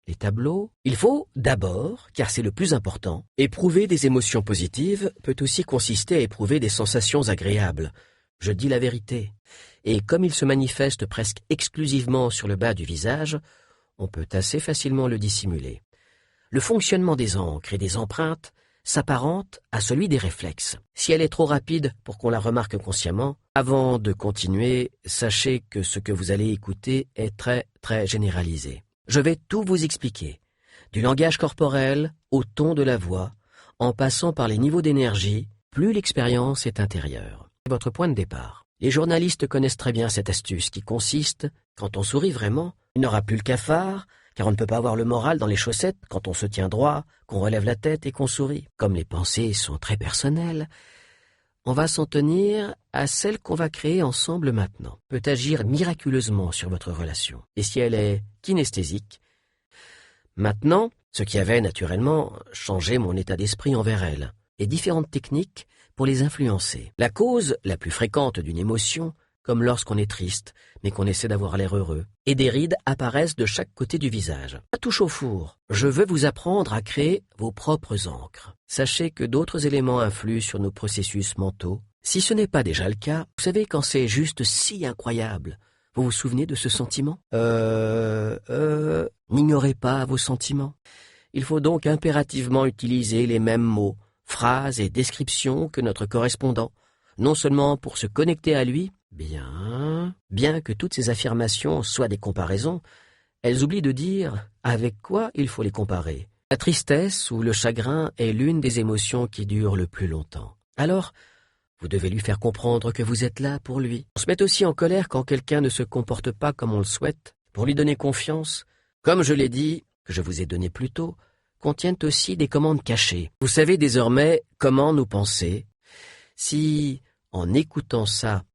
les tableaux. Il faut d'abord, car c'est le plus important, éprouver des émotions positives peut aussi consister à éprouver des sensations agréables. Je dis la vérité. Et comme il se manifeste presque exclusivement sur le bas du visage, on peut assez facilement le dissimuler. Le fonctionnement des encres et des empreintes s'apparente à celui des réflexes. Si elle est trop rapide pour qu'on la remarque consciemment, avant de continuer, sachez que ce que vous allez écouter est très généralisé. Je vais tout vous expliquer, du langage corporel au ton de la voix, en passant par les niveaux d'énergie, plus l'expérience est intérieure. C'est votre point de départ. Les journalistes connaissent très bien cette astuce qui consiste, quand on sourit vraiment, il n'aura plus le cafard, car on ne peut pas avoir le moral dans les chaussettes quand on se tient droit, qu'on relève la tête et qu'on sourit. Comme les pensées sont très personnelles, on va s'en tenir à celle qu'on va créer ensemble maintenant. Peut agir miraculeusement sur votre relation. Et si elle est kinesthésique, maintenant, ce qui avait naturellement changé mon état d'esprit envers elle, et différentes techniques pour les influencer. La cause la plus fréquente d'une émotion, comme lorsqu'on est triste, mais qu'on essaie d'avoir l'air heureux, et des rides apparaissent de chaque côté du visage. La touche au four. Je veux vous apprendre à créer vos propres encres. Sachez que d'autres éléments influent sur nos processus mentaux. Si ce n'est pas déjà le cas, vous savez quand c'est juste si incroyable. Vous vous souvenez de ce sentiment? N'ignorez pas vos sentiments. Il faut donc impérativement utiliser les mêmes mots, phrases et descriptions que notre correspondant, non seulement pour se connecter à lui, bien que toutes ces affirmations soient des comparaisons, elles oublient de dire avec quoi il faut les comparer. La tristesse ou le chagrin est l'une des émotions qui durent le plus longtemps. Alors, vous devez lui faire comprendre que vous êtes là pour lui. On se met aussi en colère quand quelqu'un ne se comporte pas comme on le souhaite. Pour lui donner confiance, comme je l'ai dit, que je vous ai donné plus tôt, contiennent aussi des commandes cachées. Vous savez désormais comment nous penser. Si, en écoutant ça,